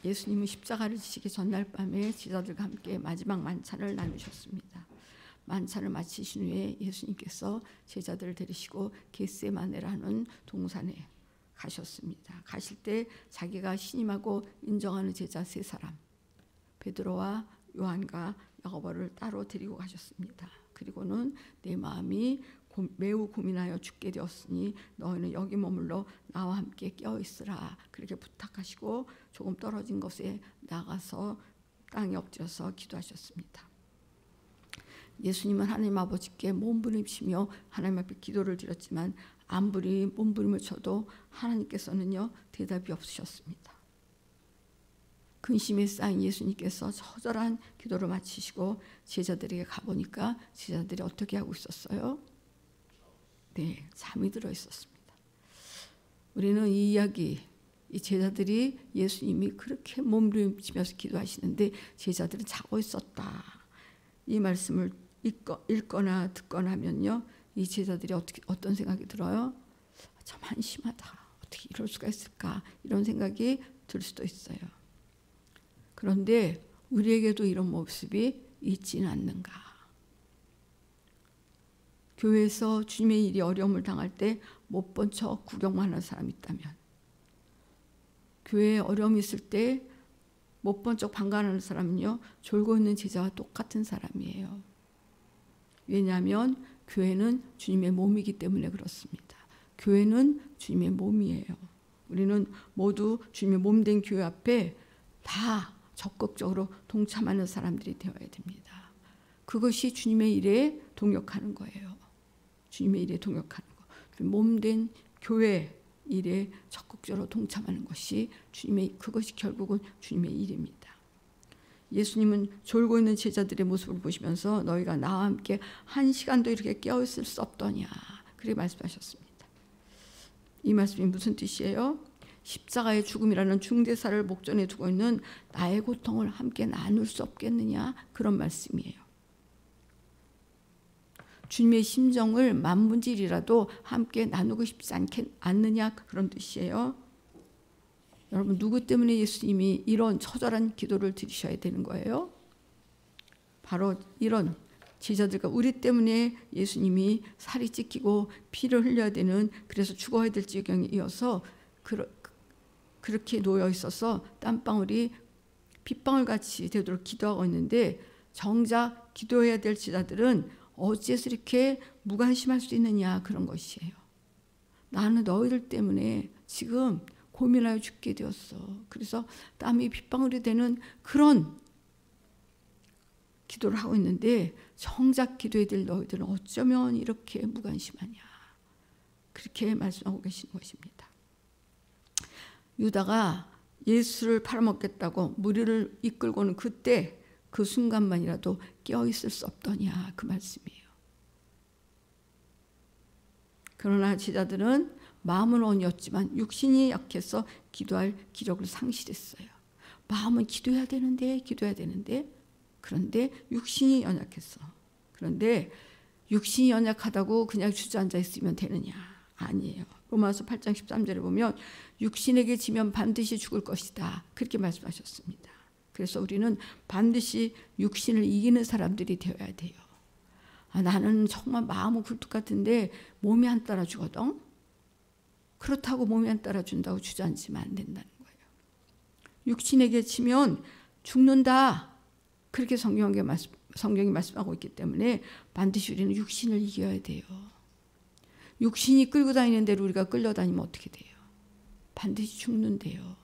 예수님은 십자가를 지시기 전날 밤에 제자들과 함께 마지막 만찬을 나누셨습니다. 만찬을 마치신 후에 예수님께서 제자들을 데리시고 겟세마네라는 동산에 가셨습니다. 가실 때 자기가 신임하고 인정하는 제자 세 사람, 베드로와 요한과 야고보를 따로 데리고 가셨습니다. 그리고는 내 마음이 매우 고민하여 죽게 되었으니 너희는 여기 머물러 나와 함께 깨어 있으라 그렇게 부탁하시고 조금 떨어진 곳에 나가서 땅에 엎드려서 기도하셨습니다. 예수님은 하나님 아버지께 몸부림치며 하나님 앞에 기도를 드렸지만 아무리 몸부림을 쳐도 하나님께서는요 대답이 없으셨습니다. 근심에 쌓인 예수님께서 처절한 기도를 마치시고 제자들에게 가보니까 제자들이 어떻게 하고 있었어요? 네, 잠이 들어 있었습니다. 우리는 이 이야기, 이 제자들이 예수님이 그렇게 몸부림치면서 기도하시는데 제자들은 자고 있었다. 이 말씀을 읽거나 듣거나 하면요, 이 제자들이 어떤 생각이 들어요? 참 한심하다. 어떻게 이럴 수가 있을까? 이런 생각이 들 수도 있어요. 그런데 우리에게도 이런 모습이 있지는 않는가? 교회에서 주님의 일이 어려움을 당할 때 못 본 척 구경만 하는 사람이 있다면, 교회에 어려움이 있을 때 못 본 척 방관하는 사람은요 졸고 있는 제자와 똑같은 사람이에요. 왜냐하면 교회는 주님의 몸이기 때문에 그렇습니다. 교회는 주님의 몸이에요. 우리는 모두 주님의 몸된 교회 앞에 다 적극적으로 동참하는 사람들이 되어야 됩니다. 그것이 주님의 일에 동역하는 거예요. 주님의 일에 동역하는 거. 몸된 교회 일에 적극적으로 동참하는 것이 그것이 결국은 주님의 일입니다. 예수님은 졸고 있는 제자들의 모습을 보시면서 너희가 나와 함께 한 시간도 이렇게 깨어있을 수 없더냐 그렇게 말씀하셨습니다. 이 말씀이 무슨 뜻이에요? 십자가의 죽음이라는 중대사를 목전에 두고 있는 나의 고통을 함께 나눌 수 없겠느냐 그런 말씀이에요. 주님의 심정을 만분질이라도 함께 나누고 싶지 않느냐 그런 뜻이에요. 여러분 누구 때문에 예수님이 이런 처절한 기도를 드리셔야 되는 거예요? 바로 이런 제자들과 우리 때문에 예수님이 살이 찢기고 피를 흘려야 되는, 그래서 죽어야 될 지경에 이어서 그렇게 놓여 있어서 땀방울이 빗방울같이 되도록 기도하고 있는데, 정작 기도해야 될 제자들은 어째서 이렇게 무관심할 수 있느냐 그런 것이에요. 나는 너희들 때문에 지금 고민하여 죽게 되었어. 그래서 땀이 빗방울이 되는 그런 기도를 하고 있는데 정작 기도해야 될 너희들은 어쩌면 이렇게 무관심하냐. 그렇게 말씀하고 계시는 것입니다. 유다가 예수를 팔아먹겠다고 무리를 이끌고는 그때 그 순간만이라도 깨어있을 수 없더냐 그 말씀이에요. 그러나 제자들은 마음은 온이었지만 육신이 약해서 기도할 기력을 상실했어요. 마음은 기도해야 되는데 그런데 육신이 연약했어. 그런데 육신이 연약하다고 그냥 주저앉아 있으면 되느냐? 아니에요. 로마서 8장 13절에 보면 육신에게 지면 반드시 죽을 것이다 그렇게 말씀하셨습니다. 그래서 우리는 반드시 육신을 이기는 사람들이 되어야 돼요. 나는 정말 마음은 굴뚝 같은데 몸이 안 따라주거든. 그렇다고 몸이 안 따라준다고 주저앉으면 안 된다는 거예요. 육신에게 치면 죽는다. 그렇게 성경이 말씀하고 있기 때문에 반드시 우리는 육신을 이겨야 돼요. 육신이 끌고 다니는 대로 우리가 끌려다니면 어떻게 돼요? 반드시 죽는데요.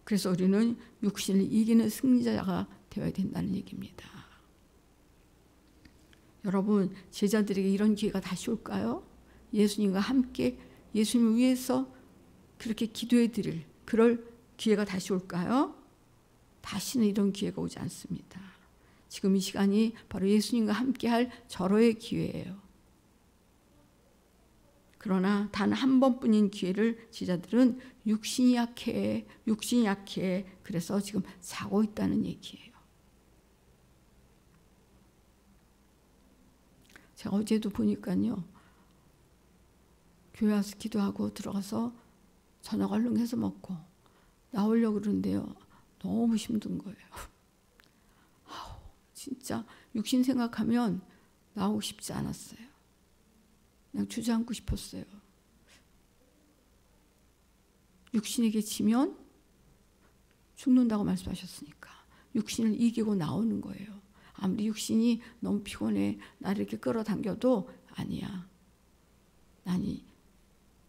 그래서 우리는 육신을 이기는 승리자가 되어야 된다는 얘기입니다. 여러분, 제자들에게 이런 기회가 다시 올까요? 예수님과 함께 예수님을 위해서 그렇게 기도해 드릴 그럴 기회가 다시 올까요? 다시는 이런 기회가 오지 않습니다. 지금 이 시간이 바로 예수님과 함께할 절호의 기회예요. 그러나 단 한 번뿐인 기회를 제자들은 육신이 약해 그래서 지금 자고 있다는 얘기예요. 제가 어제도 보니까요, 교회 와서 기도하고 들어가서 저녁 얼른 해서 먹고 나오려고 그러는데요. 너무 힘든 거예요. 진짜 육신 생각하면 나오고 싶지 않았어요. 그냥 주저앉고 싶었어요. 육신에게 지면 죽는다고 말씀하셨으니까 육신을 이기고 나오는 거예요. 아무리 육신이 너무 피곤해 나를 이렇게 끌어당겨도 아니야. 난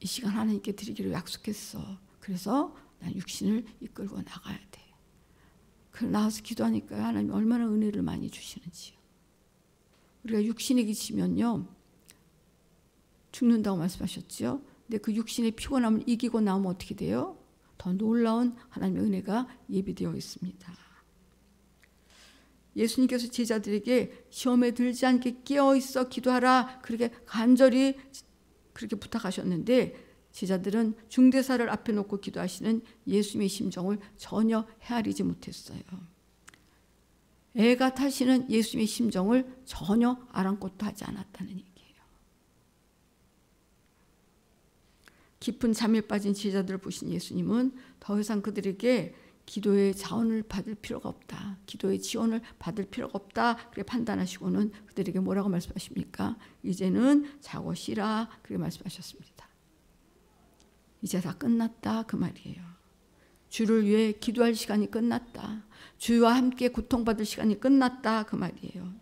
이 시간 하나님께 드리기로 약속했어. 그래서 난 육신을 이끌고 나가야 돼. 그래서 나와서 기도하니까 하나님 얼마나 은혜를 많이 주시는지요. 우리가 육신에게 지면요 죽는다고 말씀하셨죠. 근데 그 육신의 피곤함을 이기고 나오면 어떻게 돼요? 더 놀라운 하나님의 은혜가 예비되어 있습니다. 예수님께서 제자들에게 시험에 들지 않게 깨어있어 기도하라 그렇게 간절히 그렇게 부탁하셨는데 제자들은 중대사를 앞에 놓고 기도하시는 예수님의 심정을 전혀 헤아리지 못했어요. 애가 타시는 예수님의 심정을 전혀 아랑곳도 하지 않았다는 얘기예요. 깊은 잠에 빠진 제자들을 보신 예수님은 더 이상 그들에게 기도의 자원을 받을 필요가 없다. 기도의 지원을 받을 필요가 없다. 그렇게 판단하시고는 그들에게 뭐라고 말씀하십니까? 이제는 자고 쉬라. 그렇게 말씀하셨습니다. 이제 다 끝났다. 그 말이에요. 주를 위해 기도할 시간이 끝났다. 주와 함께 고통받을 시간이 끝났다. 그 말이에요.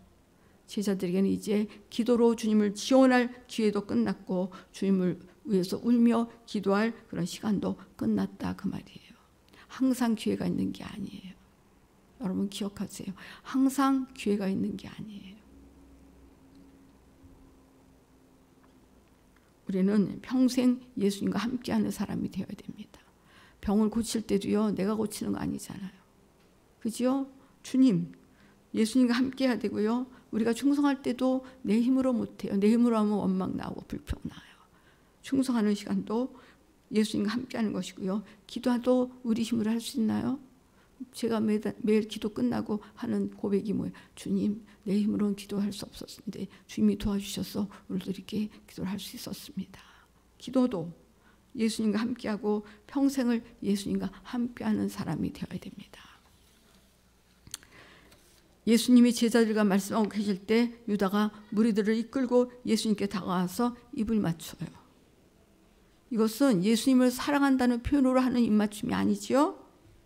제자들에게는 이제 기도로 주님을 지원할 기회도 끝났고 주님을 위해서 울며 기도할 그런 시간도 끝났다. 그 말이에요. 항상 기회가 있는 게 아니에요. 여러분 기억하세요. 항상 기회가 있는 게 아니에요. 우리는 평생 예수님과 함께하는 사람이 되어야 됩니다. 병을 고칠 때도요. 내가 고치는 거 아니잖아요. 그죠? 주님, 예수님과 함께해야 되고요. 우리가 충성할 때도 내 힘으로 못해요. 내 힘으로 하면 원망 나오고 불평 나요. 충성하는 시간도 예수님과 함께하는 것이고요. 기도도 우리 힘으로 할 수 있나요? 제가 매일 기도 끝나고 하는 고백이 뭐예요? 주님, 내 힘으로는 기도할 수 없었는데 주님이 도와주셔서 오늘도 이렇게 기도를 할 수 있었습니다. 기도도 예수님과 함께하고 평생을 예수님과 함께하는 사람이 되어야 됩니다. 예수님이 제자들과 말씀하고 계실 때 유다가 무리들을 이끌고 예수님께 다가와서 입을 맞춰요. 이것은 예수님을 사랑한다는 표현으로 하는 입맞춤이 아니지요.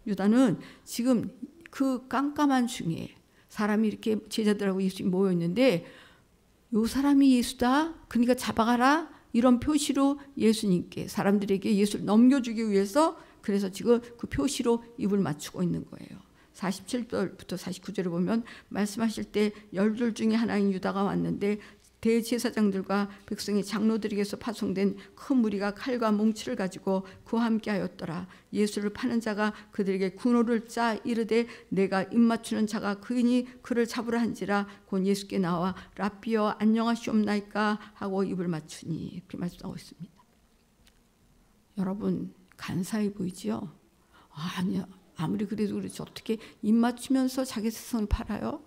유다는 지금 그 깜깜한 중에 사람이 이렇게 제자들하고 예수님 모여 있는데 요 사람이 예수다. 그러니까 잡아가라. 이런 표시로 예수님께 사람들에게 예수를 넘겨주기 위해서 그래서 지금 그 표시로 입을 맞추고 있는 거예요. 47절부터 49절을 보면 말씀하실 때 12 중에 하나인 유다가 왔는데 대제사장들과 백성의 장로들에게서 파송된 큰 무리가 칼과 몽치를 가지고 그와 함께하였더라. 예수를 파는 자가 그들에게 군호를 짜 이르되 내가 입맞추는 자가 그이니 그를 잡으라 한지라. 곧 예수께 나와 랍비여 안녕하시옵나이까 하고 입을 맞추니 이렇게 말씀하고 있습니다. 여러분 간사해 보이지요? 아니요. 아무리 그래도 그렇지 어떻게 입맞추면서 자기 스승을 팔아요?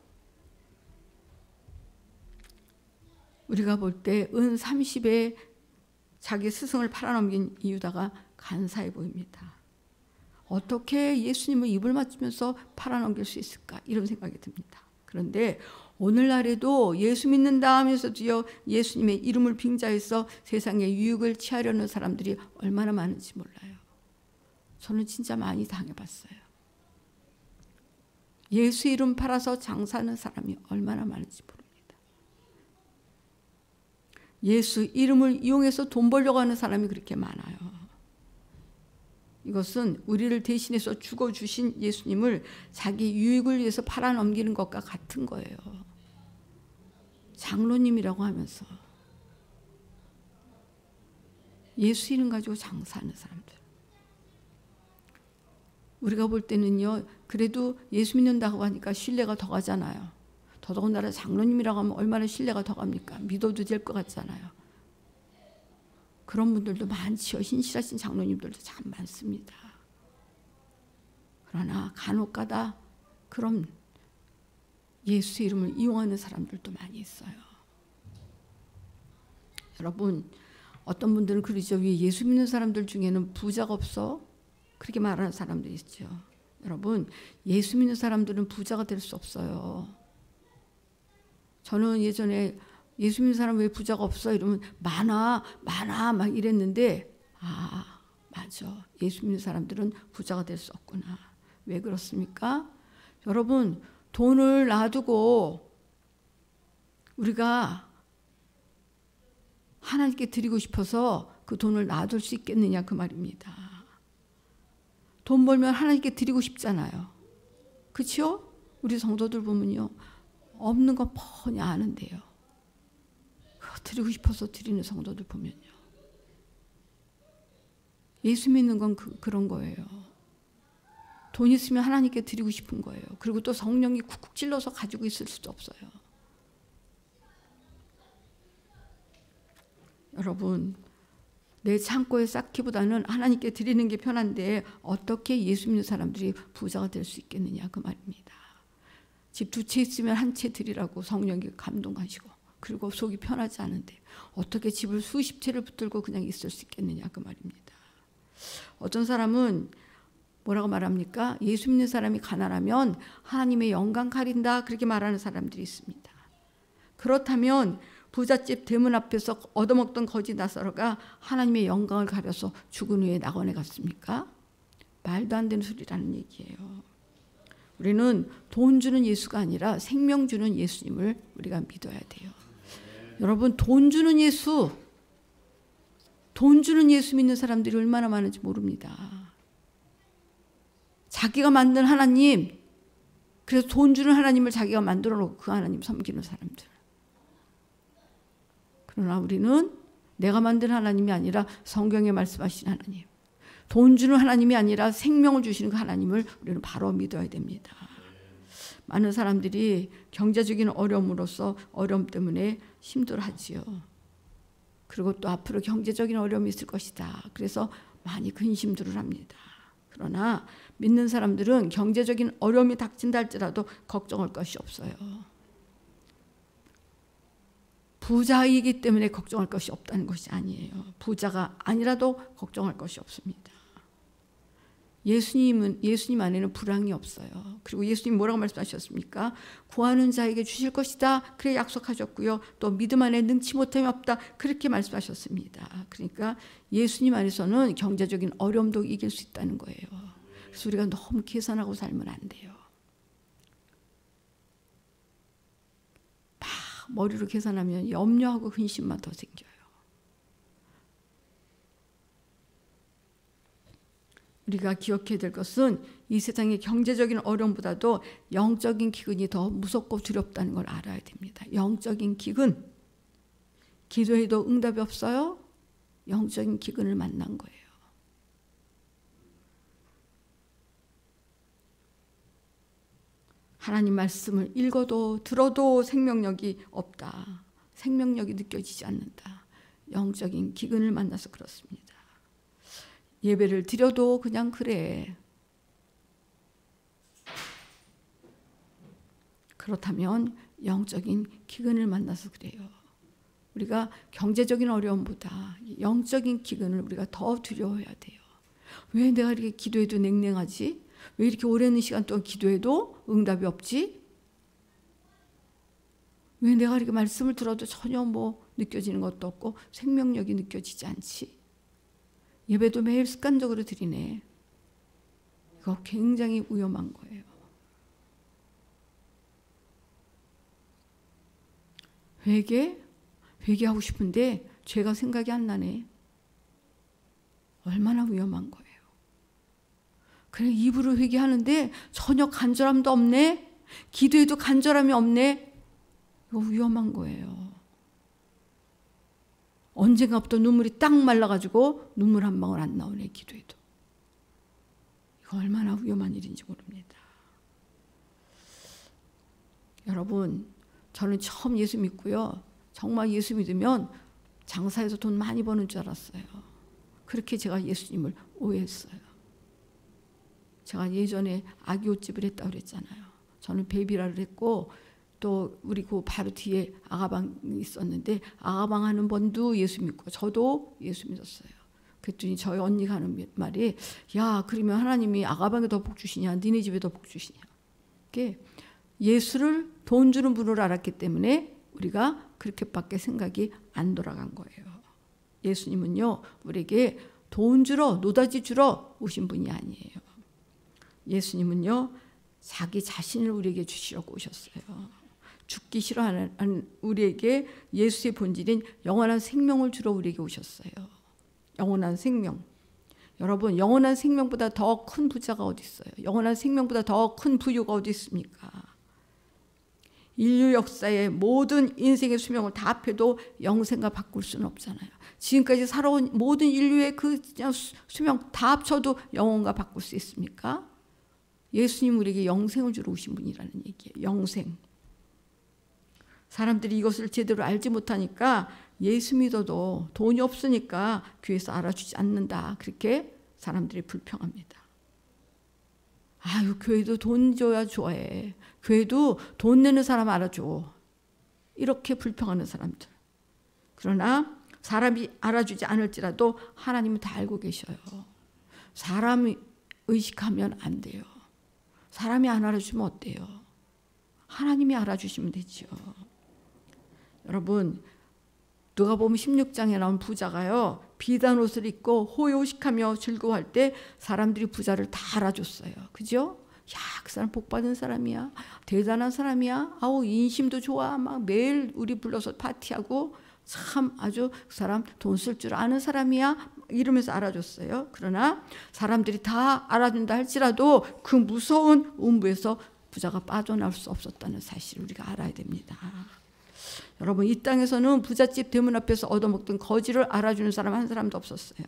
우리가 볼 때 은 30에 자기 스승을 팔아넘긴 이유다가 간사해 보입니다. 어떻게 예수님을 입을 맞추면서 팔아넘길 수 있을까? 이런 생각이 듭니다. 그런데 오늘날에도 예수 믿는다 하면서도요 예수님의 이름을 빙자해서 세상의 유익을 취하려는 사람들이 얼마나 많은지 몰라요. 저는 진짜 많이 당해봤어요. 예수 이름 팔아서 장사하는 사람이 얼마나 많은지 모릅니다. 예수 이름을 이용해서 돈 벌려고 하는 사람이 그렇게 많아요. 이것은 우리를 대신해서 죽어주신 예수님을 자기 유익을 위해서 팔아넘기는 것과 같은 거예요. 장로님이라고 하면서 예수 이름 가지고 장사하는 사람들. 우리가 볼 때는요. 그래도 예수 믿는다고 하니까 신뢰가 더 가잖아요. 더더군다나 장로님이라고 하면 얼마나 신뢰가 더 갑니까? 믿어도 될 것 같잖아요. 그런 분들도 많지요. 신실하신 장로님들도 참 많습니다. 그러나 간혹가다 그런 예수 이름을 이용하는 사람들도 많이 있어요. 여러분 어떤 분들은 그러죠. 왜 예수 믿는 사람들 중에는 부자가 없어? 그렇게 말하는 사람들이 있죠. 여러분, 예수 믿는 사람들은 부자가 될 수 없어요. 저는 예전에 예수 믿는 사람 왜 부자가 없어? 이러면 많아 막 이랬는데, 아, 맞아. 예수 믿는 사람들은 부자가 될 수 없구나. 왜 그렇습니까? 여러분, 돈을 놔두고 우리가 하나님께 드리고 싶어서 그 돈을 놔둘 수 있겠느냐 그 말입니다. 돈 벌면 하나님께 드리고 싶잖아요. 그렇죠? 우리 성도들 보면요. 없는 거 뻔히 아는데요. 그거 드리고 싶어서 드리는 성도들 보면요. 예수 믿는 건 그런 거예요. 돈 있으면 하나님께 드리고 싶은 거예요. 그리고 또 성령이 쿡쿡 찔러서 가지고 있을 수도 없어요. 여러분, 내 창고에 쌓기보다는 하나님께 드리는 게 편한데 어떻게 예수 믿는 사람들이 부자가 될 수 있겠느냐 그 말입니다. 집 2채 있으면 1채 드리라고 성령이 감동하시고, 그리고 속이 편하지 않은데 어떻게 집을 수십 채를 붙들고 그냥 있을 수 있겠느냐 그 말입니다. 어떤 사람은 뭐라고 말합니까? 예수 믿는 사람이 가난하면 하나님의 영광 가린다 그렇게 말하는 사람들이 있습니다. 그렇다면 부잣집 대문 앞에서 얻어먹던 거지 나사로가 하나님의 영광을 가려서 죽은 후에 낙원에 갔습니까? 말도 안 되는 소리라는 얘기예요. 우리는 돈 주는 예수가 아니라 생명 주는 예수님을 우리가 믿어야 돼요. 여러분, 돈 주는 예수 믿는 사람들이 얼마나 많은지 모릅니다. 자기가 만든 하나님, 그래서 돈 주는 하나님을 자기가 만들어 놓고 그 하나님 섬기는 사람들. 그러나 우리는 내가 만든 하나님이 아니라 성경에 말씀하신 하나님, 돈 주는 하나님이 아니라 생명을 주시는 그 하나님을 우리는 바로 믿어야 됩니다. 많은 사람들이 경제적인 어려움으로써 어려움 때문에 힘들어하지요. 그리고 또 앞으로 경제적인 어려움이 있을 것이다. 그래서 많이 근심들을 합니다. 그러나 믿는 사람들은 경제적인 어려움이 닥친다 할지라도 걱정할 것이 없어요. 부자이기 때문에 걱정할 것이 없다는 것이 아니에요. 부자가 아니라도 걱정할 것이 없습니다. 예수님 안에는 불황이 없어요. 그리고 예수님 뭐라고 말씀하셨습니까? 구하는 자에게 주실 것이다. 그래 약속하셨고요. 또 믿음 안에 능치 못함이 없다. 그렇게 말씀하셨습니다. 그러니까 예수님 안에서는 경제적인 어려움도 이길 수 있다는 거예요. 그래서 우리가 너무 계산하고 살면 안 돼요. 막 머리로 계산하면 염려하고 근심만 더 생겨요. 우리가 기억해야 될 것은 이 세상의 경제적인 어려움보다도 영적인 기근이 더 무섭고 두렵다는 걸 알아야 됩니다. 영적인 기근. 기도해도 응답이 없어요? 영적인 기근을 만난 거예요. 하나님 말씀을 읽어도 들어도 생명력이 없다. 생명력이 느껴지지 않는다. 영적인 기근을 만나서 그렇습니다. 예배를 드려도 그냥 그래. 그렇다면 영적인 기근을 만나서 그래요. 우리가 경제적인 어려움보다 영적인 기근을 우리가 더 두려워해야 돼요. 왜 내가 이렇게 기도해도 냉랭하지? 왜 이렇게 오랜 시간 동안 기도해도 응답이 없지? 왜 내가 이렇게 말씀을 들어도 전혀 느껴지는 것도 없고 생명력이 느껴지지 않지? 예배도 매일 습관적으로 드리네. 이거 굉장히 위험한 거예요. 회개하고 싶은데 죄가 생각이 안 나네. 얼마나 위험한 거예요. 그래, 입으로 회개하는데 전혀 간절함도 없네. 기도해도 간절함이 없네. 이거 위험한 거예요. 언젠가부터 눈물이 딱 말라가지고 눈물 한 방울 안 나오네, 기도해도. 이거 얼마나 위험한 일인지 모릅니다. 여러분, 저는 처음 예수 믿고요. 정말 예수 믿으면 장사해서 돈 많이 버는 줄 알았어요. 그렇게 제가 예수님을 오해했어요. 제가 예전에 아기 옷집을 했다고 그랬잖아요. 저는 베이비라를 했고 또 우리 그 바로 뒤에 아가방이 있었는데 아가방 하는 분도 예수 믿고 저도 예수 믿었어요. 그랬더니 저희 언니가 하는 말이 야 그러면 하나님이 아가방에 더 복 주시냐 니네 집에 더 복 주시냐. 예수를 돈 주는 분으로 알았기 때문에 우리가 그렇게밖에 생각이 안 돌아간 거예요. 예수님은요 우리에게 돈 주러 노다지 주러 오신 분이 아니에요. 예수님은요 자기 자신을 우리에게 주시려고 오셨어요. 죽기 싫어하는 우리에게 예수의 본질인 영원한 생명을 주러 우리에게 오셨어요. 영원한 생명. 여러분 영원한 생명보다 더 큰 부자가 어디 있어요? 영원한 생명보다 더 큰 부유가 어디 있습니까? 인류 역사의 모든 인생의 수명을 다 합해도 영생과 바꿀 수는 없잖아요. 지금까지 살아온 모든 인류의 그 수명 다 합쳐도 영혼과 바꿀 수 있습니까? 예수님 우리에게 영생을 주러 오신 분이라는 얘기예요. 영생. 사람들이 이것을 제대로 알지 못하니까 예수 믿어도 돈이 없으니까 교회에서 알아주지 않는다. 그렇게 사람들이 불평합니다. 아유 교회도 돈 줘야 좋아해. 교회도 돈 내는 사람 알아줘. 이렇게 불평하는 사람들. 그러나 사람이 알아주지 않을지라도 하나님은 다 알고 계셔요. 사람이 의식하면 안 돼요. 사람이 안 알아주면 어때요? 하나님이 알아주시면 되죠. 여러분 누가복음 16장에 나온 부자가요 비단 옷을 입고 호요식하며 즐거워할 때 사람들이 부자를 다 알아줬어요. 그죠? 야, 그 사람 복 받은 사람이야. 대단한 사람이야. 아우 인심도 좋아. 막 매일 우리 불러서 파티하고 참 아주 그 사람 돈 쓸 줄 아는 사람이야. 이러면서 알아줬어요. 그러나 사람들이 다 알아준다 할지라도 그 무서운 음부에서 부자가 빠져나올 수 없었다는 사실을 우리가 알아야 됩니다. 여러분 이 땅에서는 부잣집 대문 앞에서 얻어먹던 거지를 알아주는 사람 한 사람도 없었어요.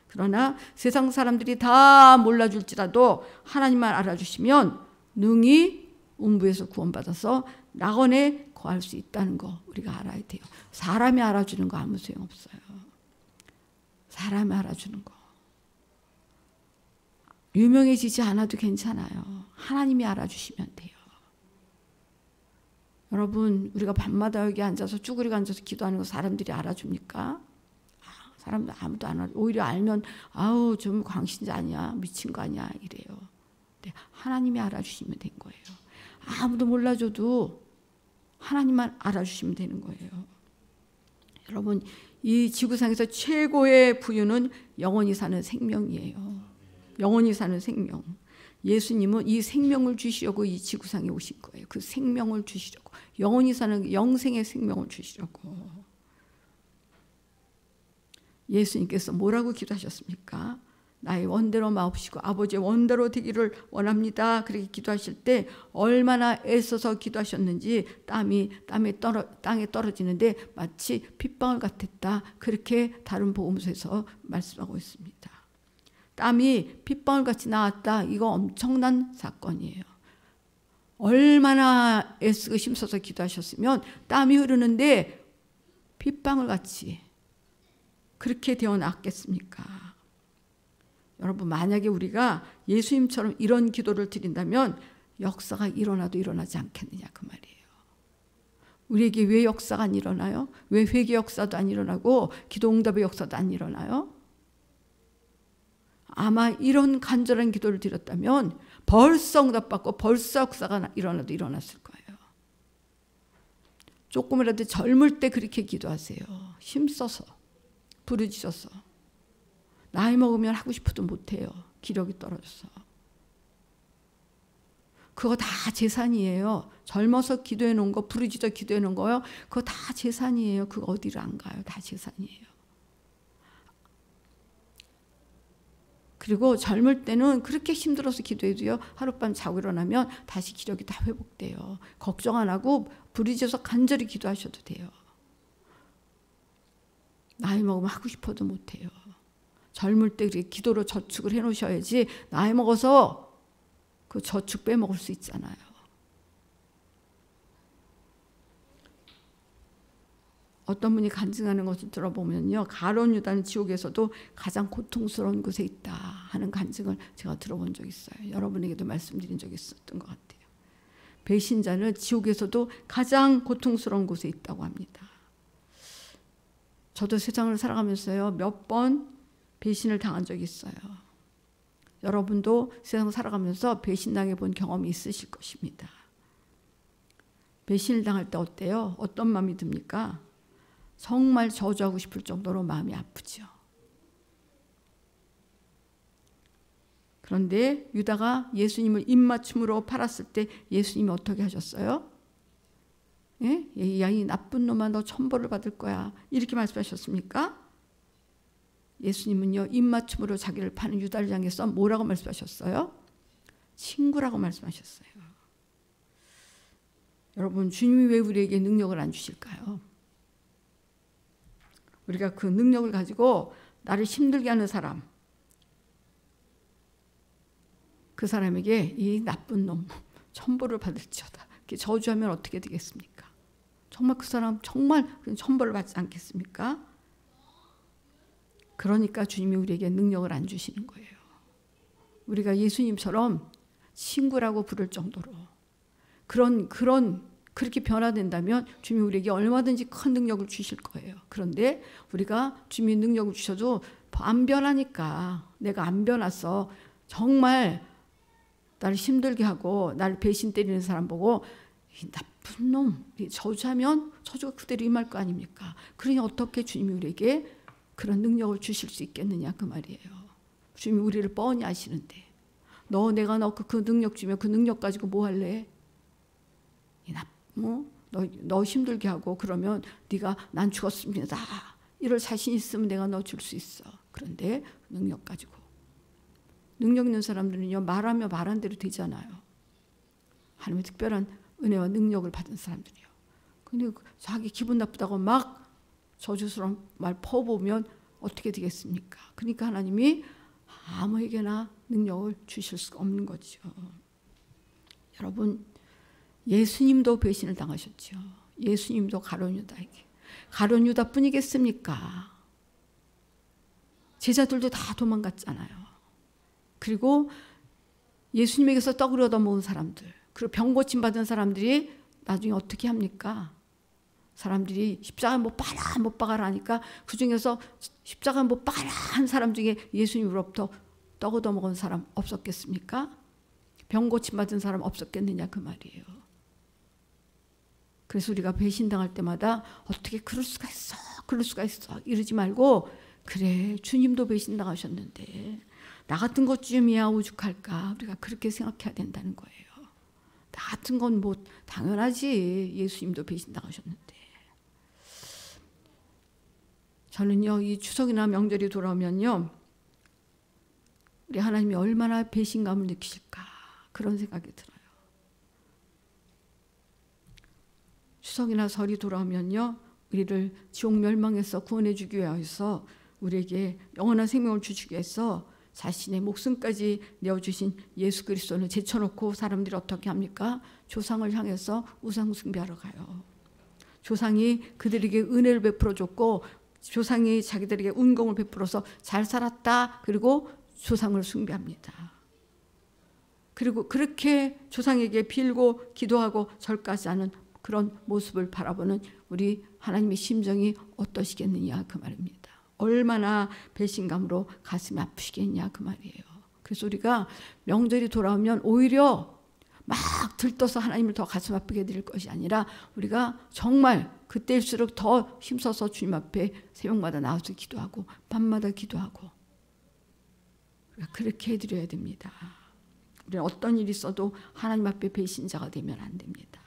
그러나 세상 사람들이 다 몰라줄지라도 하나님만 알아주시면 능히 음부에서 구원받아서 낙원에 거할 수 있다는 거 우리가 알아야 돼요. 사람이 알아주는 거 아무 소용없어요. 사람이 알아주는 거. 유명해지지 않아도 괜찮아요. 하나님이 알아주시면 돼요. 여러분 우리가 밤마다 여기 앉아서 쭈그리고 앉아서 기도하는 거 사람들이 알아줍니까? 사람들 아무도 안 알아. 오히려 알면 아우 좀 광신자 아니야 미친 거 아니야 이래요. 근데 하나님이 알아주시면 된 거예요. 아무도 몰라줘도 하나님만 알아주시면 되는 거예요. 여러분 이 지구상에서 최고의 부유는 영원히 사는 생명이에요. 영원히 사는 생명. 예수님은 이 생명을 주시려고 이 지구상에 오신 거예요. 그 생명을 주시려고. 영원히 사는 영생의 생명을 주시려고. 예수님께서 뭐라고 기도하셨습니까? 나의 원대로 마옵시고 아버지의 원대로 되기를 원합니다. 그렇게 기도하실 때 얼마나 애써서 기도하셨는지 땀이 땅에 떨어지는데 마치 핏방울 같았다. 그렇게 다른 복음서에서 말씀하고 있습니다. 땀이 핏방울같이 나왔다. 이거 엄청난 사건이에요. 얼마나 애쓰고 힘써서 기도하셨으면 땀이 흐르는데 핏방울같이 그렇게 되어 나왔겠습니까? 여러분 만약에 우리가 예수님처럼 이런 기도를 드린다면 역사가 일어나도 일어나지 않겠느냐 그 말이에요. 우리에게 왜 역사가 안 일어나요? 왜 회개 역사도 안 일어나고 기도 응답의 역사도 안 일어나요? 아마 이런 간절한 기도를 드렸다면 벌써 응답받고 벌써 역사가 일어나도 일어났을 거예요. 조금이라도 젊을 때 그렇게 기도하세요. 힘써서 부르짖어서. 나이 먹으면 하고 싶어도 못해요. 기력이 떨어져서. 그거 다 재산이에요. 젊어서 기도해 놓은 거 부르짖어 기도해 놓은 거요. 그거 다 재산이에요. 그거 어디를 안 가요. 다 재산이에요. 그리고 젊을 때는 그렇게 힘들어서 기도해도요. 하룻밤 자고 일어나면 다시 기력이 다 회복돼요. 걱정 안 하고 부르짖어서 간절히 기도하셔도 돼요. 나이 먹으면 하고 싶어도 못해요. 젊을 때 그렇게 기도로 저축을 해놓으셔야지 나이 먹어서 그 저축 빼먹을 수 있잖아요. 어떤 분이 간증하는 것을 들어보면요. 가룟 유다는 지옥에서도 가장 고통스러운 곳에 있다 하는 간증을 제가 들어본 적이 있어요. 여러분에게도 말씀드린 적이 있었던 것 같아요. 배신자는 지옥에서도 가장 고통스러운 곳에 있다고 합니다. 저도 세상을 살아가면서요, 몇 번 배신을 당한 적이 있어요. 여러분도 세상을 살아가면서 배신당해 본 경험이 있으실 것입니다. 배신을 당할 때 어때요? 어떤 마음이 듭니까? 정말 저주하고 싶을 정도로 마음이 아프죠. 그런데 유다가 예수님을 입맞춤으로 팔았을 때 예수님이 어떻게 하셨어요? 예? 야, 이 나쁜 놈아, 너 천벌을 받을 거야. 이렇게 말씀하셨습니까? 예수님은요, 입맞춤으로 자기를 파는 유다를 향해서 뭐라고 말씀하셨어요? 친구라고 말씀하셨어요. 여러분, 주님이 왜 우리에게 능력을 안 주실까요? 우리가 그 능력을 가지고 나를 힘들게 하는 사람, 그 사람에게 이 나쁜 놈 천벌을 받을지어다 이렇게 저주하면 어떻게 되겠습니까? 정말 그 사람 정말 천벌을 받지 않겠습니까? 그러니까 주님이 우리에게 능력을 안 주시는 거예요. 우리가 예수님처럼 친구라고 부를 정도로 그렇게 변화된다면 주님이 우리에게 얼마든지 큰 능력을 주실 거예요. 그런데 우리가 주님이 능력을 주셔도 안 변하니까, 내가 안 변해서 정말 나를 힘들게 하고 나를 배신 때리는 사람 보고 이 나쁜 놈 저주하면 저주가 그대로 임할 거 아닙니까? 그러니 어떻게 주님이 우리에게 그런 능력을 주실 수 있겠느냐 그 말이에요. 주님이 우리를 뻔히 아시는데 내가 그 능력 주면 그 능력 가지고 뭐 할래? 너 힘들게 하고 그러면 네가 난 죽었습니다 이럴 자신 있으면 내가 너 줄 수 있어. 그런데 능력 가지고, 능력 있는 사람들은요, 말하며 말한 대로 되잖아요. 하나님의 특별한 은혜와 능력을 받은 사람들이요. 근데 자기 기분 나쁘다고 막 저주스러운 말 퍼보면 어떻게 되겠습니까? 그러니까 하나님이 아무에게나 능력을 주실 수가 없는 거죠. 여러분, 예수님도 배신을 당하셨죠. 예수님도 가룟 유다에게. 가룟 유다뿐이겠습니까? 제자들도 다 도망갔잖아요. 그리고 예수님에게서 떡을 얻어먹은 사람들, 그리고 병 고침 받은 사람들이 나중에 어떻게 합니까? 사람들이 십자가 못 박아라 하니까 그 중에서 십자가 못 박아라 한 사람 중에 예수님으로부터 떡 얻어먹은 사람 없었겠습니까? 병 고침 받은 사람 없었겠느냐 그 말이에요. 그래서 우리가 배신당할 때마다 어떻게 그럴 수가 있어 이러지 말고, 그래 주님도 배신당하셨는데 나 같은 것쯤이야 오죽할까, 우리가 그렇게 생각해야 된다는 거예요. 나 같은 건 뭐 당연하지, 예수님도 배신당하셨는데. 저는요, 이 추석이나 명절이 돌아오면요, 우리 하나님이 얼마나 배신감을 느끼실까 그런 생각이 들어요. 추석이나 설이 돌아오면요, 우리를 지옥 멸망에서 구원해 주기 위해서 우리에게 영원한 생명을 주시기 위해서 자신의 목숨까지 내어주신 예수 그리스도를 제쳐놓고 사람들이 어떻게 합니까? 조상을 향해서 우상 숭배하러 가요. 조상이 그들에게 은혜를 베풀어 줬고 조상이 자기들에게 은공을 베풀어서 잘 살았다, 그리고 조상을 숭배합니다. 그리고 그렇게 조상에게 빌고 기도하고 절까지 하는 그런 모습을 바라보는 우리 하나님의 심정이 어떠시겠느냐 그 말입니다. 얼마나 배신감으로 가슴이 아프시겠냐 그 말이에요. 그래서 우리가 명절이 돌아오면 오히려 막 들떠서 하나님을 더 가슴 아프게 드릴 것이 아니라 우리가 정말 그때일수록 더 힘써서 주님 앞에 새벽마다 나와서 기도하고 밤마다 기도하고 우리가 그렇게 해드려야 됩니다. 우리는 어떤 일이 있어도 하나님 앞에 배신자가 되면 안 됩니다.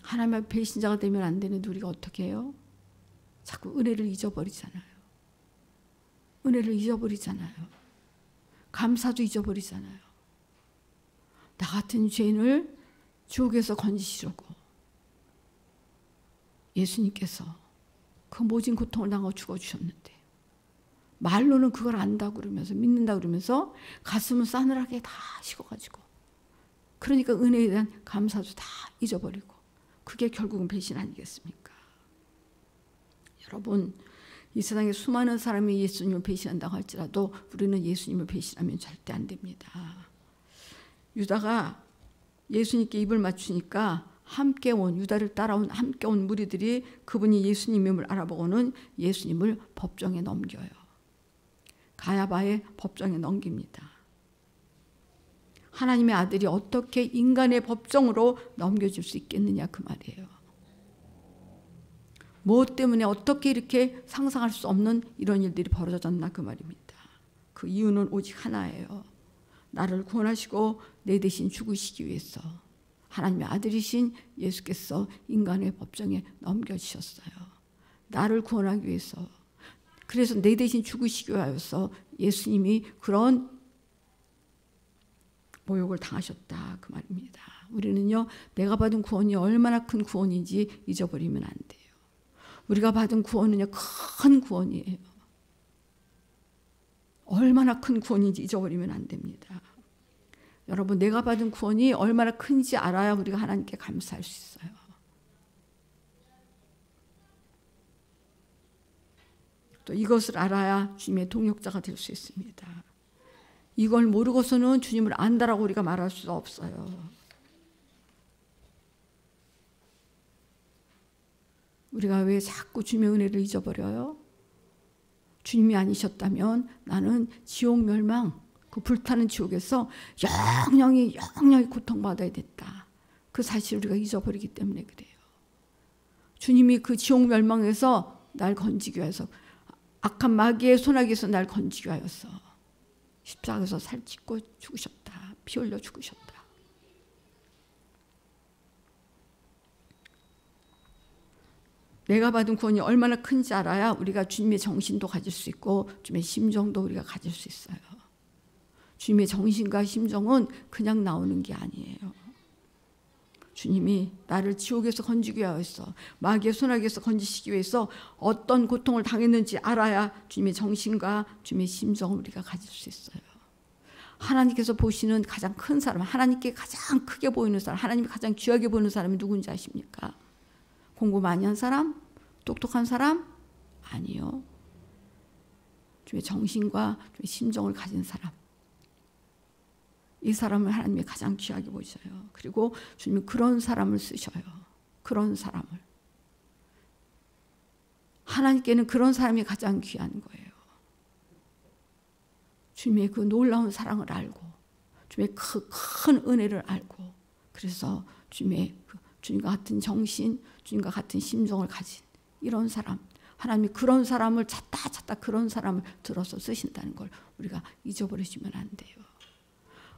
하나님 앞에 배신자가 되면 안 되는데 우리가 어떻게 해요? 자꾸 은혜를 잊어버리잖아요. 은혜를 잊어버리잖아요. 감사도 잊어버리잖아요. 나 같은 죄인을 지옥에서 건지시려고 예수님께서 그 모진 고통을 당하고 죽어주셨는데 말로는 그걸 안다고 그러면서 믿는다고 그러면서 가슴은 싸늘하게 다 식어가지고, 그러니까 은혜에 대한 감사도 다 잊어버리고, 그게 결국은 배신 아니겠습니까? 여러분, 이 세상에 수많은 사람이 예수님을 배신한다고 할지라도 우리는 예수님을 배신하면 절대 안 됩니다. 유다가 예수님께 입을 맞추니까 함께 온 유다를 따라온 함께 온 무리들이 그분이 예수님임을 알아보고는 예수님을 법정에 넘겨요. 가야바의 법정에 넘깁니다. 하나님의 아들이 어떻게 인간의 법정으로 넘겨줄 수 있겠느냐 그 말이에요. 무엇 때문에 어떻게 이렇게 상상할 수 없는 이런 일들이 벌어졌나 그 말입니다. 그 이유는 오직 하나예요. 나를 구원하시고 내 대신 죽으시기 위해서 하나님의 아들이신 예수께서 인간의 법정에 넘겨주셨어요. 나를 구원하기 위해서. 그래서 내 대신 죽으시기 위하여서 예수님이 그런 모욕을 당하셨다 그 말입니다. 우리는요, 내가 받은 구원이 얼마나 큰 구원인지 잊어버리면 안 돼요. 우리가 받은 구원은요, 큰 구원이에요. 얼마나 큰 구원인지 잊어버리면 안 됩니다. 여러분, 내가 받은 구원이 얼마나 큰지 알아야 우리가 하나님께 감사할 수 있어요. 또 이것을 알아야 주님의 동역자가 될 수 있습니다. 이걸 모르고서는 주님을 안다라고 우리가 말할 수 없어요. 우리가 왜 자꾸 주님의 은혜를 잊어버려요? 주님이 아니셨다면 나는 지옥 멸망, 그 불타는 지옥에서 영영이 고통받아야 됐다. 그 사실을 우리가 잊어버리기 때문에 그래요. 주님이 그 지옥 멸망에서 날 건지기 위해서, 악한 마귀의 손아귀에서 날 건지기 위하여서 십자가에서 살찌고 죽으셨다. 피 흘려 죽으셨다. 내가 받은 구원이 얼마나 큰지 알아야 우리가 주님의 정신도 가질 수 있고 주님의 심정도 우리가 가질 수 있어요. 주님의 정신과 심정은 그냥 나오는 게 아니에요. 주님이 나를 지옥에서 건지기 위해서, 마귀의 손아귀에서 건지시기 위해서 어떤 고통을 당했는지 알아야 주님의 정신과 주님의 심정을 우리가 가질 수 있어요. 하나님께서 보시는 가장 큰 사람, 하나님께 가장 크게 보이는 사람, 하나님이 가장 귀하게 보이는 사람이 누군지 아십니까? 공부 많이 한 사람? 똑똑한 사람? 아니요. 주님의 정신과 주님의 심정을 가진 사람. 이 사람을 하나님이 가장 귀하게 보셔요. 그리고 주님이 그런 사람을 쓰셔요. 그런 사람을. 하나님께는 그런 사람이 가장 귀한 거예요. 주님의 그 놀라운 사랑을 알고 주님의 그 큰 은혜를 알고 그래서 주님과 같은 정신, 주님과 같은 심정을 가진 이런 사람, 하나님이 그런 사람을 찾다 그런 사람을 들어서 쓰신다는 걸 우리가 잊어버리시면 안 돼요.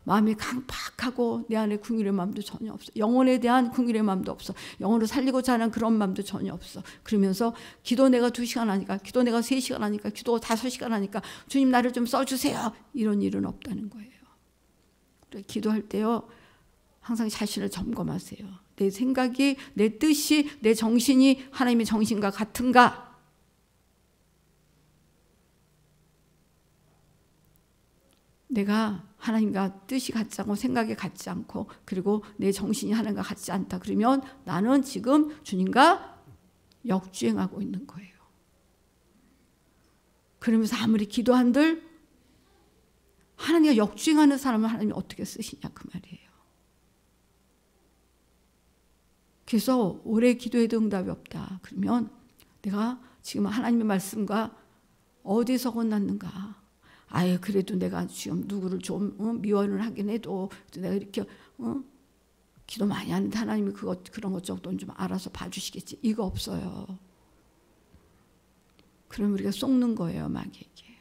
마음이 강팍하고 내 안에 긍휼의 마음도 전혀 없어. 영혼에 대한 긍휼의 마음도 없어. 영혼을 살리고자 하는 그런 마음도 전혀 없어. 그러면서 기도 내가 2시간 하니까, 기도 내가 3시간 하니까, 기도 5시간 하니까 주님 나를 좀 써주세요. 이런 일은 없다는 거예요. 기도할 때요, 항상 자신을 점검하세요. 내 생각이, 내 뜻이, 내 정신이 하나님의 정신과 같은가? 내가 하나님과 뜻이 같지 않고 생각이 같지 않고 그리고 내 정신이 하나님과 같지 않다. 그러면 나는 지금 주님과 역주행하고 있는 거예요. 그러면서 아무리 기도한들 하나님과 역주행하는 사람을 하나님이 어떻게 쓰시냐 그 말이에요. 그래서 오래 기도해도 응답이 없다. 그러면 내가 지금 하나님의 말씀과 어디서 건넜는가? 아예 그래도 내가 지금 누구를 좀 미워를 하긴 해도 내가 이렇게 기도 많이 하는데 하나님이 그런 것 정도는 좀 알아서 봐주시겠지. 이거 없어요. 그럼 우리가 속는 거예요, 마귀에게.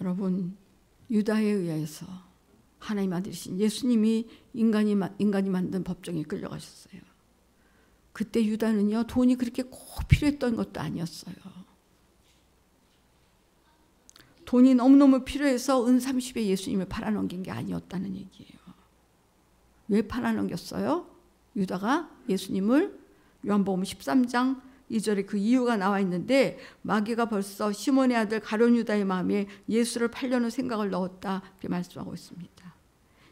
여러분, 유다에 의해서 하나님 아들이신 예수님이 인간이 만든 법정에 끌려가셨어요. 그때 유다는요, 돈이 그렇게 꼭 필요했던 것도 아니었어요. 돈이 너무너무 필요해서 은 30에 예수님을 팔아넘긴 게 아니었다는 얘기예요. 왜 팔아넘겼어요? 유다가 예수님을 요한복음 13장 2절에 그 이유가 나와 있는데 마귀가 벌써 시몬의 아들 가룟 유다의 마음에 예수를 팔려는 생각을 넣었다. 그렇게 말씀하고 있습니다.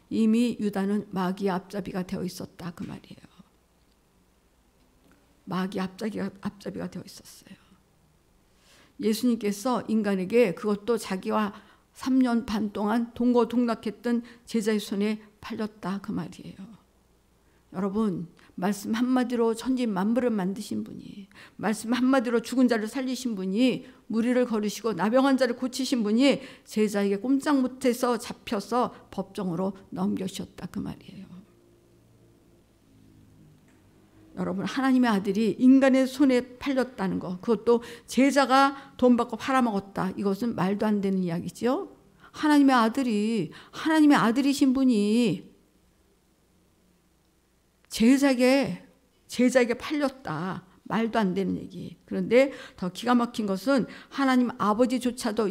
이미 유다는 마귀의 앞잡이가 되어 있었다. 그 말이에요. 마귀 앞잡이가 되어 있었어요. 예수님께서 인간에게 그것도 자기와 3년 반 동안 동거동락했던 제자의 손에 팔렸다 그 말이에요. 여러분, 말씀 한마디로 천지 만물을 만드신 분이, 말씀 한마디로 죽은 자를 살리신 분이, 무리를 거르시고 나병한 자를 고치신 분이 제자에게 꼼짝 못해서 잡혀서 법정으로 넘겨주셨다 그 말이에요. 여러분, 하나님의 아들이 인간의 손에 팔렸다는 것, 그것도 제자가 돈 받고 팔아먹었다, 이것은 말도 안 되는 이야기죠. 하나님의 아들이신 분이 제자에게 팔렸다, 말도 안 되는 얘기. 그런데 더 기가 막힌 것은 하나님 아버지조차도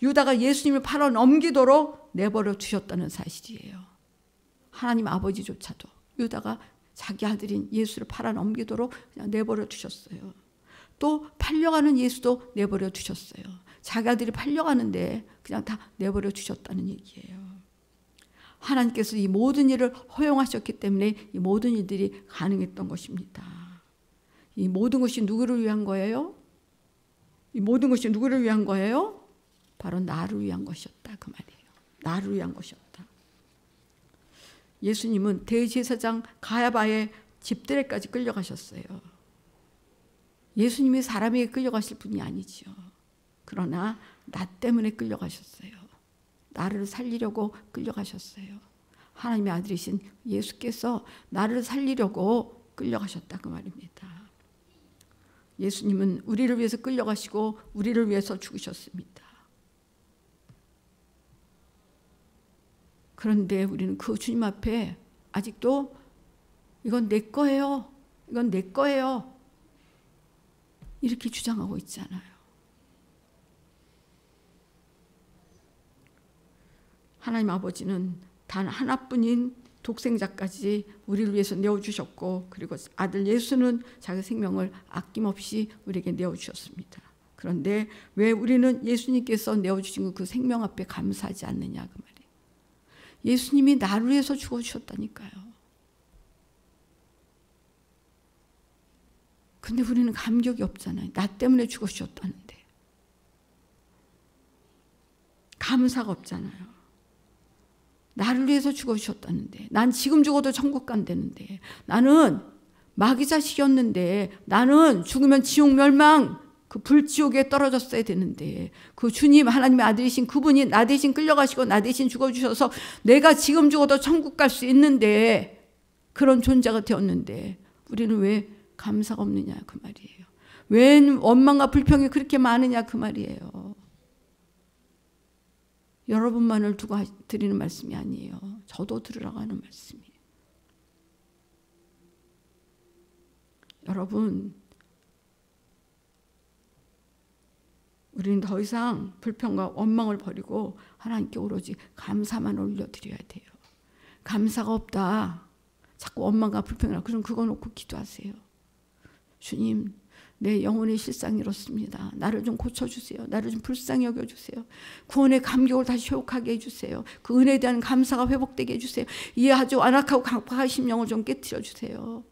유다가 예수님을 팔아 넘기도록 내버려 두셨다는 사실이에요. 하나님 아버지조차도 유다가 자기 아들인 예수를 팔아 넘기도록 그냥 내버려 두셨어요. 또 팔려가는 예수도 내버려 두셨어요. 자기 아들이 팔려가는데 그냥 다 내버려 두셨다는 얘기예요. 하나님께서 이 모든 일을 허용하셨기 때문에 이 모든 일들이 가능했던 것입니다. 이 모든 것이 누구를 위한 거예요? 이 모든 것이 누구를 위한 거예요? 바로 나를 위한 것이었다 그 말이에요. 나를 위한 것이었다. 예수님은 대제사장 가야바의 집들에까지 끌려가셨어요. 예수님이 사람에게 끌려가실 분이 아니지요. 그러나 나 때문에 끌려가셨어요. 나를 살리려고 끌려가셨어요. 하나님의 아들이신 예수께서 나를 살리려고 끌려가셨다 그 말입니다. 예수님은 우리를 위해서 끌려가시고 우리를 위해서 죽으셨습니다. 그런데 우리는 그 주님 앞에 아직도 이건 내 거예요, 이건 내 거예요, 이렇게 주장하고 있잖아요. 하나님 아버지는 단 하나뿐인 독생자까지 우리를 위해서 내어주셨고, 그리고 아들 예수는 자기 생명을 아낌없이 우리에게 내어주셨습니다. 그런데 왜 우리는 예수님께서 내어주신 그 생명 앞에 감사하지 않느냐 그 말이에요. 예수님이 나를 위해서 죽어주셨다니까요. 근데 우리는 감격이 없잖아요. 나 때문에 죽어주셨다는데. 감사가 없잖아요. 나를 위해서 죽어주셨다는데, 난 지금 죽어도 천국 간다는데, 나는 마귀 자식이었는데, 나는 죽으면 지옥 멸망, 그 불지옥에 떨어졌어야 되는데, 그 주님 하나님의 아들이신 그분이 나 대신 끌려가시고 나 대신 죽어주셔서 내가 지금 죽어도 천국 갈 수 있는데, 그런 존재가 되었는데 우리는 왜 감사가 없느냐 그 말이에요. 왜 원망과 불평이 그렇게 많으냐 그 말이에요. 여러분만을 두고 드리는 말씀이 아니에요. 저도 들으라고 하는 말씀이에요. 여러분, 우리는 더 이상 불평과 원망을 버리고 하나님께 오로지 감사만 올려드려야 돼요. 감사가 없다, 자꾸 원망과 불평이라 그럼 그거 놓고 기도하세요. 주님, 내 영혼의 실상이 이렇습니다. 나를 좀 고쳐주세요. 나를 좀 불쌍히 여겨주세요. 구원의 감격을 다시 회복하게 해주세요. 그 은혜에 대한 감사가 회복되게 해주세요. 이 아주 안악하고 강팍한 심령을 좀 깨트려 주세요.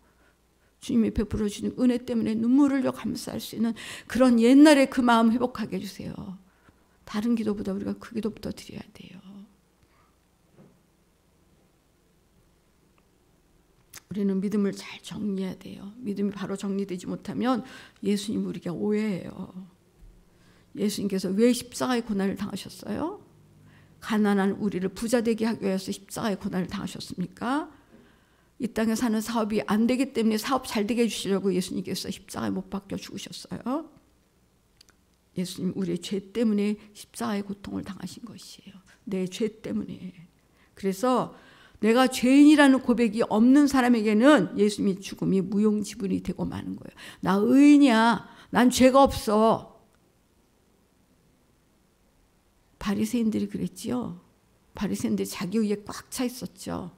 주님이 베풀어 주는 은혜 때문에 눈물을 흘려 감사할 수 있는 그런 옛날의 그 마음 회복하게 해주세요. 다른 기도보다 우리가 그 기도부터 드려야 돼요. 우리는 믿음을 잘 정리해야 돼요. 믿음이 바로 정리되지 못하면 예수님 우리가 오해해요. 예수님께서 왜 십자가의 고난을 당하셨어요? 가난한 우리를 부자 되게 하기 위해서 십자가의 고난을 당하셨습니까? 이 땅에 사는 사업이 안 되기 때문에 사업 잘 되게 해주시려고 예수님께서 십자가에 못 박혀 죽으셨어요. 예수님 우리의 죄 때문에 십자가의 고통을 당하신 것이에요. 내 죄 때문에. 그래서 내가 죄인이라는 고백이 없는 사람에게는 예수님의 죽음이 무용지물이 되고 마는 거예요. 나 의인이야. 난 죄가 없어. 바리새인들이 그랬지요. 바리새인들이 자기 의에 꽉 차 있었죠.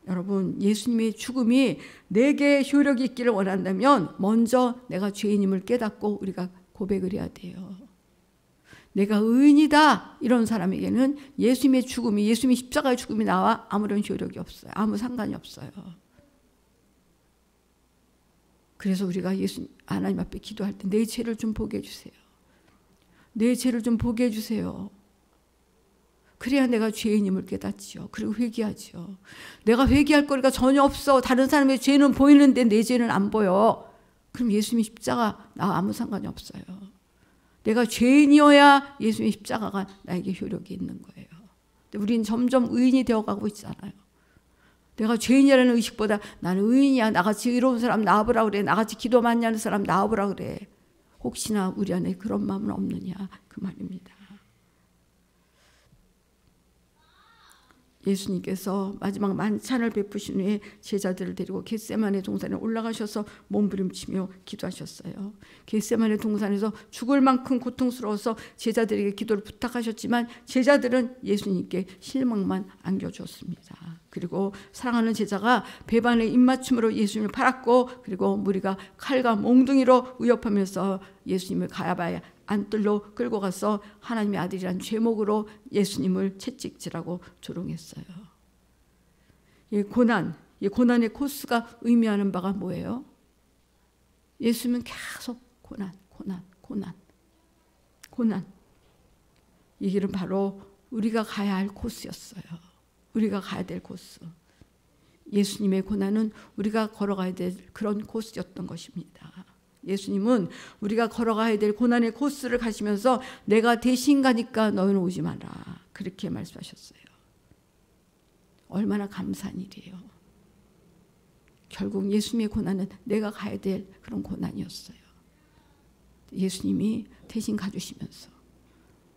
여러분, 예수님의 죽음이 내게 효력이 있기를 원한다면 먼저 내가 죄인임을 깨닫고 우리가 고백을 해야 돼요. 내가 의인이다 이런 사람에게는 예수님의 죽음이, 예수님의 십자가의 죽음이 나와 아무런 효력이 없어요. 아무 상관이 없어요. 그래서 우리가 하나님 앞에 기도할 때 내 죄를 좀 보게 해주세요. 내 죄를 좀 보게 해주세요. 그래야 내가 죄인임을 깨닫지요. 그리고 회개하지요. 내가 회개할 거리가 전혀 없어. 다른 사람의 죄는 보이는데 내 죄는 안 보여. 그럼 예수님의 십자가 나와 아무 상관이 없어요. 내가 죄인이어야 예수님의 십자가가 나에게 효력이 있는 거예요. 근데 우리는 점점 의인이 되어가고 있잖아요. 내가 죄인이라는 의식보다 나는 의인이야. 나같이 의로운 사람 나와보라 그래. 나같이 기도 많이 하는 사람 나와보라 그래. 혹시나 우리 안에 그런 마음은 없느냐 그 말입니다. 예수님께서 마지막 만찬을 베푸신 후에 제자들을 데리고 겟세마네 동산에 올라가셔서 몸부림치며 기도하셨어요. 겟세마네 동산에서 죽을 만큼 고통스러워서 제자들에게 기도를 부탁하셨지만 제자들은 예수님께 실망만 안겨주었습니다. 그리고 사랑하는 제자가 배반의 입맞춤으로 예수님을 팔았고, 그리고 무리가 칼과 몽둥이로 위협하면서 예수님을 가야바의 안뜰로 끌고 가서 하나님의 아들이란 제목으로 예수님을 채찍질하고 조롱했어요. 이 고난의 코스가 의미하는 바가 뭐예요? 예수님은 계속 고난. 이 길은 바로 우리가 가야 할 코스였어요. 우리가 가야 될 코스. 예수님의 고난은 우리가 걸어가야 될 그런 코스였던 것입니다. 예수님은 우리가 걸어가야 될 고난의 코스를 가시면서 내가 대신 가니까 너희는 오지 마라. 그렇게 말씀하셨어요. 얼마나 감사한 일이에요. 결국 예수님의 고난은 내가 가야 될 그런 고난이었어요. 예수님이 대신 가주시면서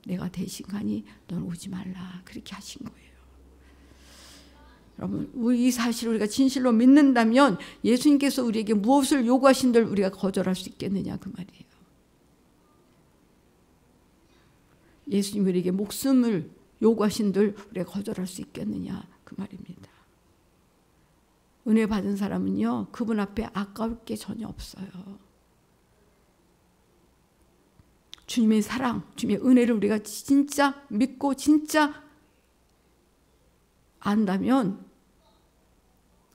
내가 대신 가니 너는 오지 말라. 그렇게 하신 거예요. 여러분, 이 사실을 우리가 진실로 믿는다면 예수님께서 우리에게 무엇을 요구하신들 우리가 거절할 수 있겠느냐 그 말이에요. 예수님 우리에게 목숨을 요구하신들 우리가 거절할 수 있겠느냐 그 말입니다. 은혜 받은 사람은요, 그분 앞에 아까울 게 전혀 없어요. 주님의 사랑, 주님의 은혜를 우리가 진짜 믿고 진짜 안다면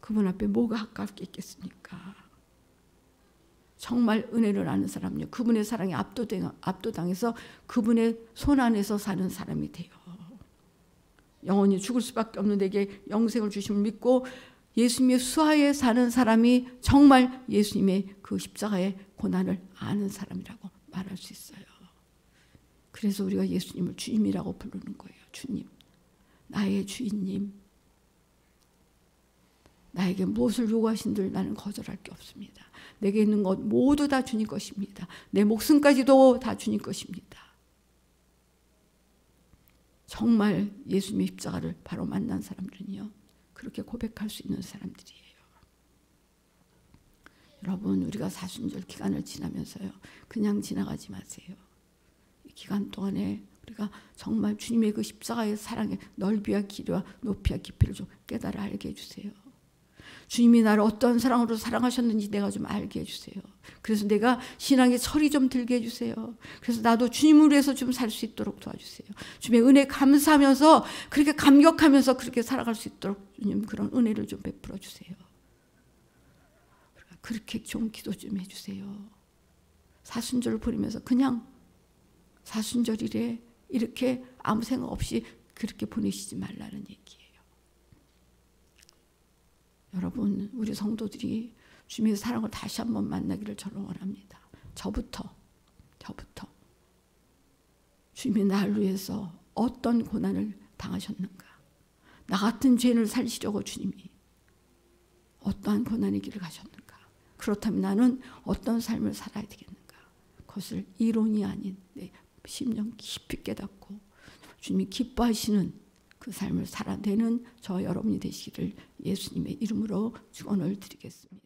그분 앞에 뭐가 아까울 게 있겠습니까? 정말 은혜를 아는 사람은요, 그분의 사랑에 압도당해서 그분의 손 안에서 사는 사람이 돼요. 영원히 죽을 수밖에 없는 내게 영생을 주심을 믿고 예수님의 수하에 사는 사람이 정말 예수님의 그 십자가의 고난을 아는 사람이라고 말할 수 있어요. 그래서 우리가 예수님을 주님이라고 부르는 거예요. 주님, 나의 주인님. 나에게 무엇을 요구하신들 나는 거절할 게 없습니다. 내게 있는 것 모두 다 주님 것입니다. 내 목숨까지도 다 주님 것입니다. 정말 예수님의 십자가를 바로 만난 사람들은요, 그렇게 고백할 수 있는 사람들이에요. 여러분, 우리가 사순절 기간을 지나면서요, 그냥 지나가지 마세요. 이 기간 동안에 우리가 정말 주님의 그 십자가의 사랑의 넓이와 길이와 높이와 깊이를 좀 깨달아 알게 해주세요. 주님이 나를 어떤 사랑으로 사랑하셨는지 내가 좀 알게 해주세요. 그래서 내가 신앙의 철이 좀 들게 해주세요. 그래서 나도 주님을 위해서 좀 살 수 있도록 도와주세요. 주님의 은혜 감사하면서 그렇게 감격하면서 그렇게 살아갈 수 있도록 주님 그런 은혜를 좀 베풀어 주세요. 그렇게 좀 기도 좀 해주세요. 사순절을 보내면서 그냥 사순절이래 이렇게 아무 생각 없이 그렇게 보내시지 말라는 얘기예요. 여러분, 우리 성도들이 주님의 사랑을 다시 한번 만나기를 저는 원합니다. 저부터 주님이 나를 위해서 어떤 고난을 당하셨는가, 나 같은 죄인을 살리시려고 주님이 어떠한 고난의 길을 가셨는가, 그렇다면 나는 어떤 삶을 살아야 되겠는가, 그것을 이론이 아닌 내 심령 깊이 깨닫고 주님이 기뻐하시는 그 삶을 살아내는 저 여러분이 되시기를 예수님의 이름으로 축원을 드리겠습니다.